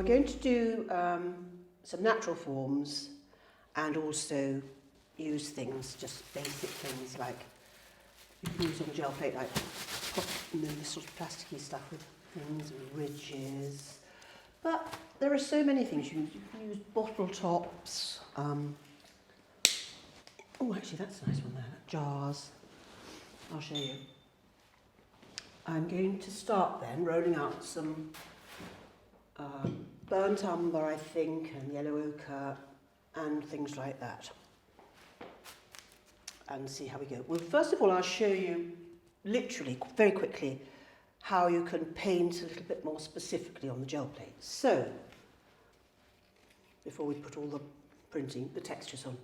going to do some natural forms and also use things, just basic things like you can use on gel plate, like this sort of plasticky stuff with things, ridges. But there are so many things. You can use bottle tops. Oh, actually, that's a nice one there. Jars. I'll show you. I'm going to start then rolling out some burnt umber, I think, and yellow ochre, and things like that. And see how we go. Well, first of all, I'll show you literally, very quickly, how you can paint a little bit more specifically on the gel plate. So, before we put all the printing, the textures on,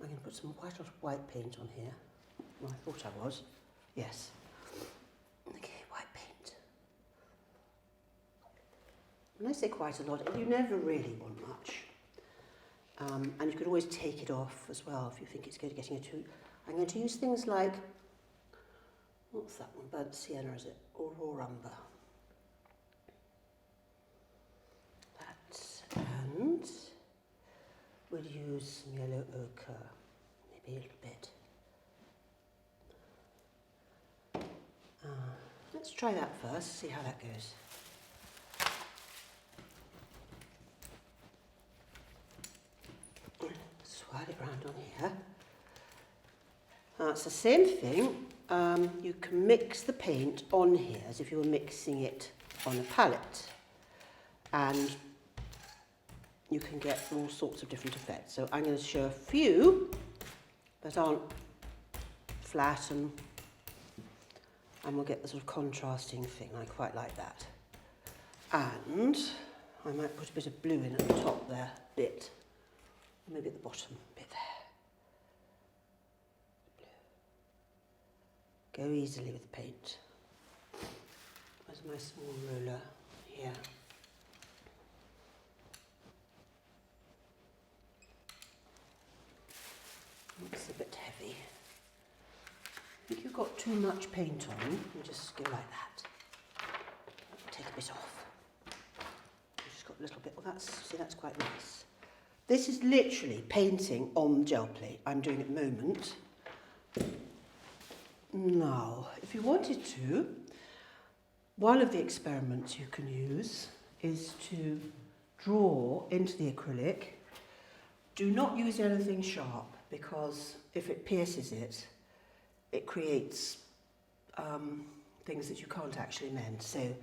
I'm going to put quite a lot of white paint on here. Well, I thought I was. Yes. Okay, white paint. When I say quite a lot, you never really want much. And you could always take it off as well if you think it's getting too... I'm going to use things like, what's that one? Burnt sienna, is it? Or raw umber. That, and we'll use some yellow ochre, maybe a little bit. Let's try that first, see how that goes. Swirl it round on here. Now it's the same thing. You can mix the paint on here as if you were mixing it on a palette. And you can get all sorts of different effects. So I'm going to show a few that aren't flat and we'll get the sort of contrasting thing. I quite like that. And I might put a bit of blue in at the top there, bit. Maybe at the bottom, bit there. Blue. Go easily with the paint. Where's my small roller? Here. It's a bit heavy. I think you've got too much paint on, you just go like that. Take a bit off. You've just got a little bit, well that's quite nice. This is literally painting on the gel plate I'm doing at the moment. Now, if you wanted to, one of the experiments you can use is to draw into the acrylic. Do not use anything sharp because if it pierces it, it creates things that you can't actually mend. So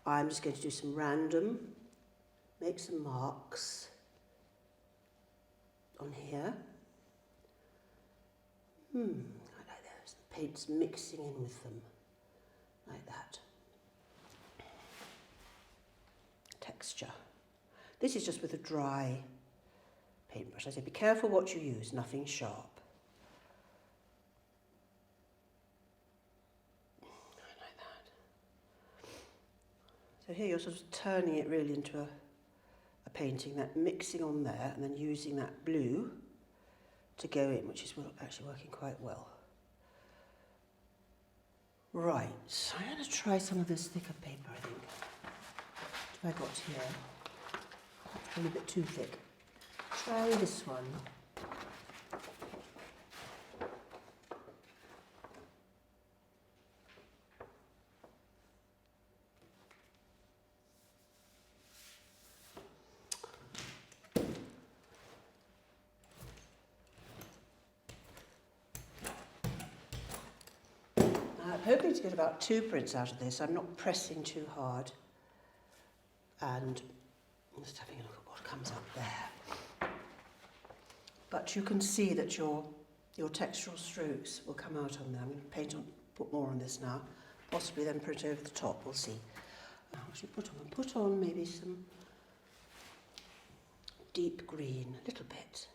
I'm just going to do some random, make some marks on here. I like those. The paint's mixing in with them, like that. Texture. This is just with a dry paintbrush. I say be careful what you use, nothing sharp. So here you're sort of turning it really into a painting, that mixing on there and then using that blue to go in, which is actually working quite well. Right, so I'm going to try some of this thicker paper, I think. What have I got here? It's probably a bit too thick. Try this one. I'm hoping to get about 2 prints out of this. I'm not pressing too hard. And I'm just having a look at what comes up there. But you can see that your textural strokes will come out on there. I'm going to put more on this now. Possibly then print over the top, we'll see. What should we put on maybe some deep green, a little bit.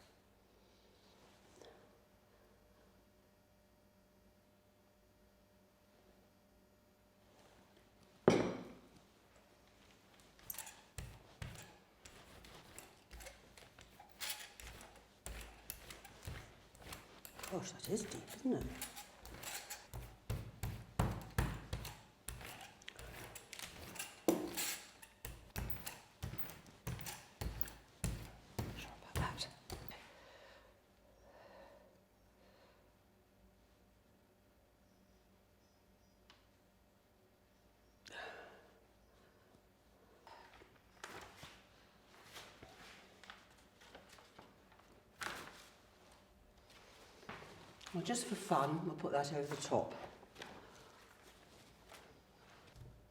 Gosh, that is deep, isn't it? Well, just for fun, we'll put that over the top.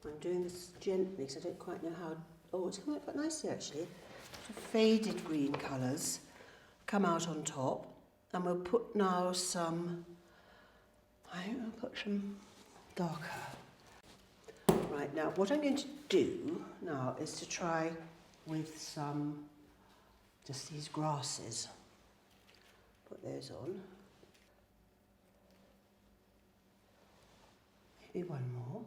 I'm doing this gently because I don't quite know how... Oh, it's coming out quite nicely actually. Sort of faded green colours come out on top. And we'll put now some... I think I'll put some darker. Right, now what I'm going to do now is to try with some... just these grasses. Put those on. Maybe one more.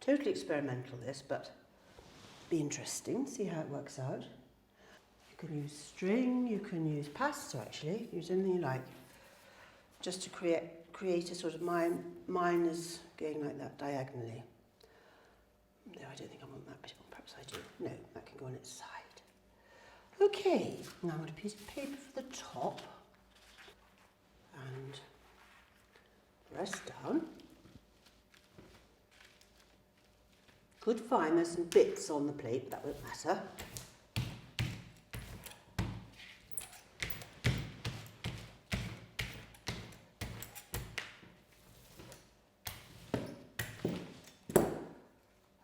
Totally experimental this, but be interesting, see how it works out. You can use string, you can use pasta actually, use anything you like. Just to create a sort of, mine is going like that diagonally. No, I don't think I want that bit on, perhaps I do. No, that can go on its side. Okay, now I want a piece of paper for the top. And press down. Could find there's some bits on the plate, but that won't matter.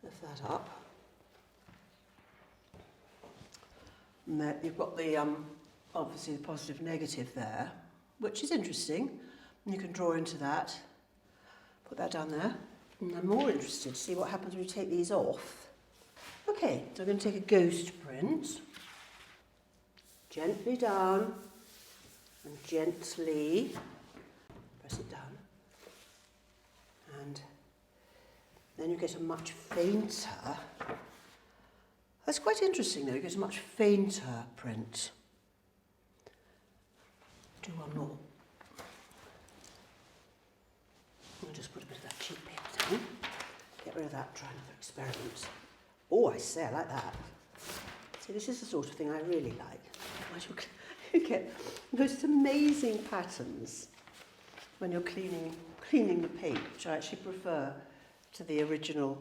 Lift that up. And there, you've got the, obviously the positive negative there, which is interesting. And you can draw into that. Put that down there. And I'm more interested to see what happens when you take these off. Okay, so I'm going to take a ghost print. Gently down. And gently press it down. And then you get a much fainter... That's quite interesting though, you get a much fainter print. Do one more. I'll just put a bit of that cheap paper down. Get rid of that, try another experiment. Oh, I say, I like that. See, this is the sort of thing I really like. You get most amazing patterns when you're cleaning the paint, which I actually prefer to the original.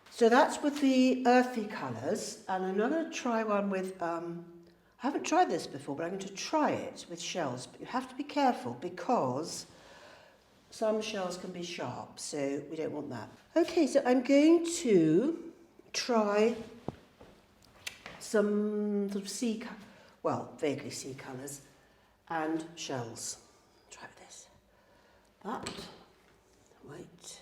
So that's with the earthy colours, and I'm now going to try one with, I haven't tried this before, but I'm going to try it with shells. But you have to be careful because some shells can be sharp, so we don't want that. Okay, so I'm going to try some sort of vaguely sea colours and shells. Try this. That, white.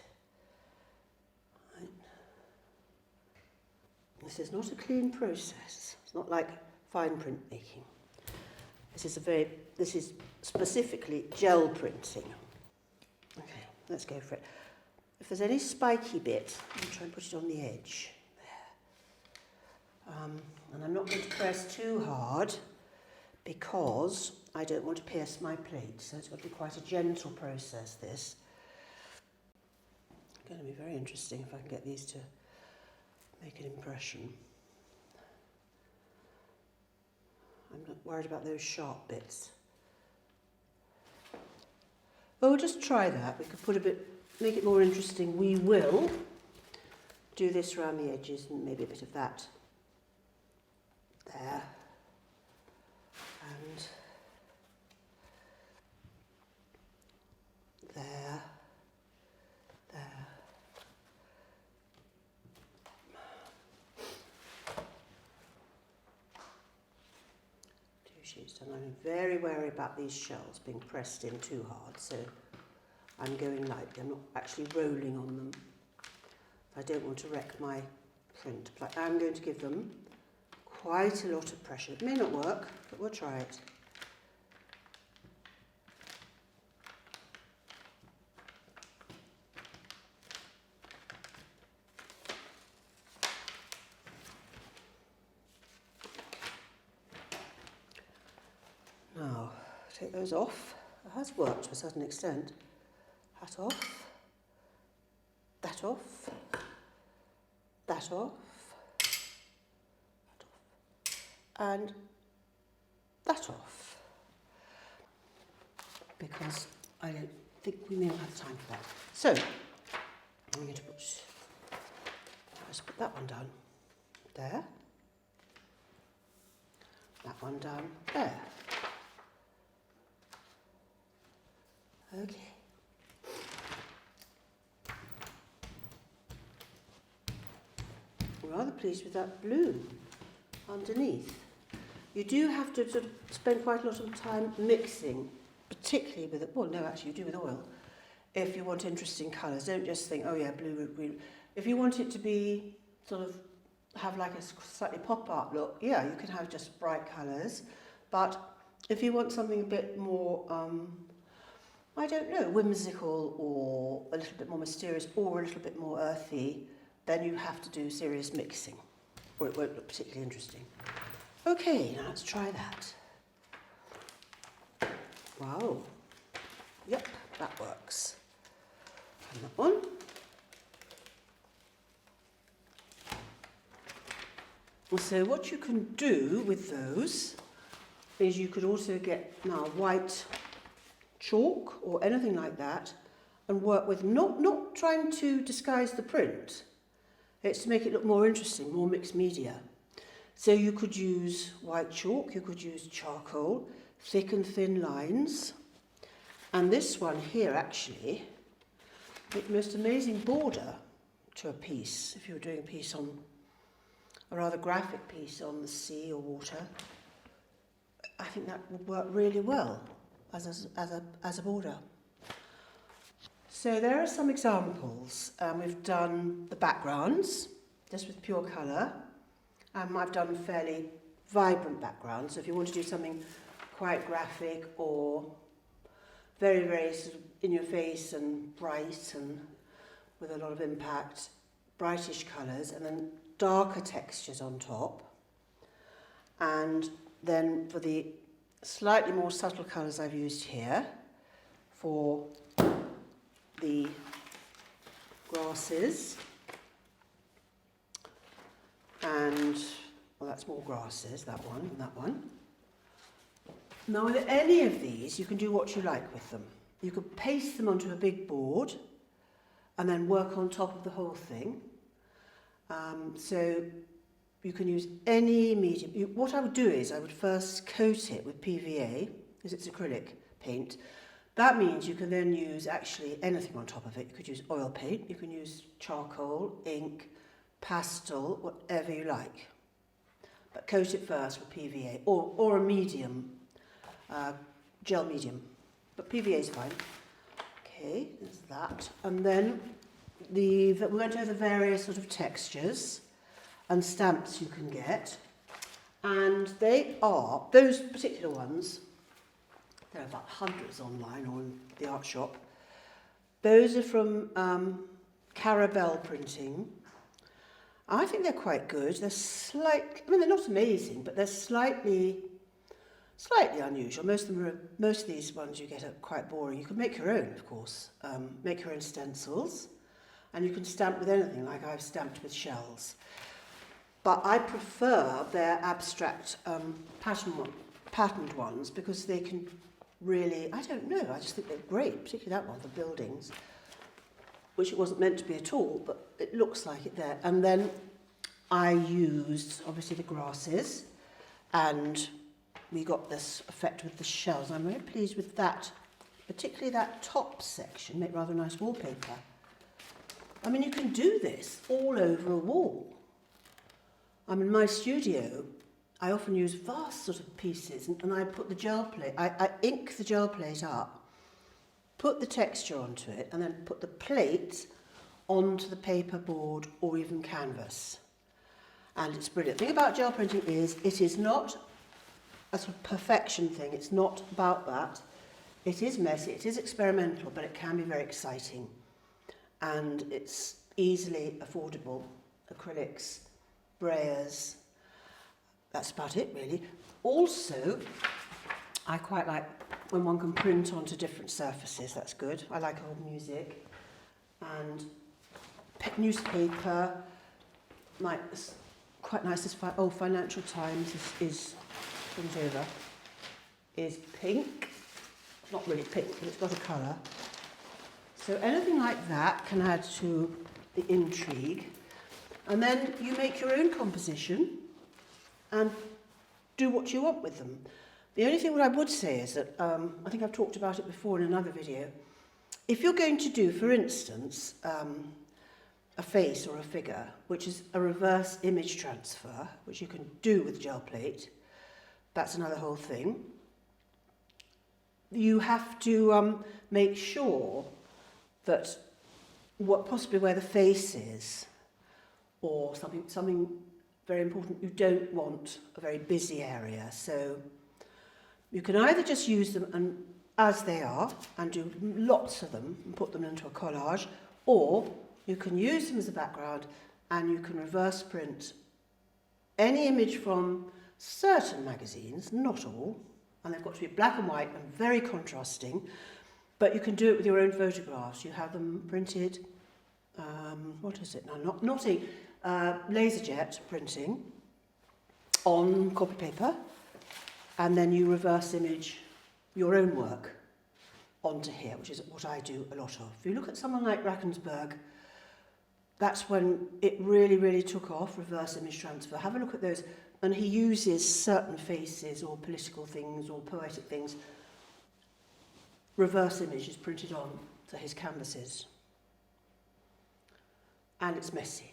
This is not a clean process. It's not like fine print making. This is specifically gel printing. Okay, let's go for it. If there's any spiky bit, I'm going to try and put it on the edge. There. And I'm not going to press too hard because I don't want to pierce my plate. So it's got to be quite a gentle process, this. It's going to be very interesting if I can get these to make an impression. I'm not worried about those sharp bits. Well, we'll just try that. We could put a bit, make it more interesting. We will do this around the edges and maybe a bit of that there. And there. There. And I'm very wary about these shells being pressed in too hard, so I'm going lightly. I'm not actually rolling on them. I don't want to wreck my print, but I am going to give them quite a lot of pressure. It may not work, but we'll try it. Now, take those off. It has worked to a certain extent. That off. That off. That off. That off. And that off. Because I don't think we may not have time for that. So, I'm going to put that one down there. That one down there. Okay. I'm rather pleased with that blue underneath. You do have to sort of spend quite a lot of time mixing, particularly with, well, no, actually you do with oil, if you want interesting colours. Don't just think, oh yeah, blue, green. If you want it to be sort of, have like a slightly pop art look, yeah, you can have just bright colours. But if you want something a bit more, I don't know, whimsical or a little bit more mysterious or a little bit more earthy, then you have to do serious mixing, or it won't look particularly interesting. Okay, now let's try that. Wow. Yep, that works. And that one. So what you can do with those is you could also get now white chalk or anything like that and work with, not trying to disguise the print. It's to make it look more interesting, more mixed media. So you could use white chalk, you could use charcoal, thick and thin lines. And this one here actually, make the most amazing border to a piece, if you were doing a piece on, a rather graphic piece on the sea or water. I think that would work really well as a border. So there are some examples. We've done the backgrounds, just with pure colour. I've done fairly vibrant backgrounds. So if you want to do something quite graphic or very, very sort of in your face and bright and with a lot of impact, brightish colours, and then darker textures on top. And then for the slightly more subtle colours I've used here, for the grasses, and, well, that's more grasses, that one and that one. Now with any of these, you can do what you like with them. You could paste them onto a big board and then work on top of the whole thing. So you can use any medium. What I would do is I would first coat it with PVA, because it's acrylic paint. That means you can then use actually anything on top of it. You could use oil paint, you can use charcoal, ink, pastel, whatever you like. But coat it first with PVA, or a medium, gel medium. But PVA is fine. Okay, there's that. And then we went over the various sort of textures and stamps you can get. And they are, those particular ones, there are about hundreds online or in the art shop. Those are from Carabelle Printing. I think they're quite good. They're they're not amazing, but they're slightly unusual. Most of these ones you get are quite boring. You can make your own, of course. Make your own stencils, and you can stamp with anything, like I've stamped with shells. But I prefer their abstract patterned ones because they can really, I don't know, I just think they're great, particularly that one, the buildings, which it wasn't meant to be at all, but it looks like it there. And then I used, obviously, the grasses, and we got this effect with the shells. I'm very pleased with that, particularly that top section, make rather nice wallpaper. I mean, you can do this all over a wall. In my studio, I often use vast sort of pieces, and I put the gel plate, I ink the gel plate up, put the texture onto it, and then put the plate onto the paper board or even canvas. And it's brilliant. The thing about gel printing is it is not a sort of perfection thing. It's not about that. It is messy, it is experimental, but it can be very exciting. And it's easily affordable. Acrylics, brayers, that's about it really. Also, I quite like when one can print onto different surfaces, that's good. I like old music and newspaper. Quite nice, this old Financial Times is over, is pink. Not really pink, but it's got a colour. So anything like that can add to the intrigue. And then you make your own composition and do what you want with them. The only thing what I would say is that, I think I've talked about it before in another video, if you're going to do, for instance, a face or a figure, which is a reverse image transfer, which you can do with gel plate, that's another whole thing. You have to make sure that possibly where the face is, or something very important, you don't want a very busy area. So you can either just use them as they are and do lots of them and put them into a collage, or you can use them as a background and you can reverse print any image from certain magazines, not all, and they've got to be black and white and very contrasting, but you can do it with your own photographs. You have them printed, what is it now? Not ink, laserjet printing on copy paper, and then you reverse image your own work onto here, which is what I do a lot of. If you look at someone like Ravensburg, that's when it really, really took off, reverse image transfer. Have a look at those. And he uses certain faces or political things or poetic things. Reverse image is printed on to his canvases. And it's messy.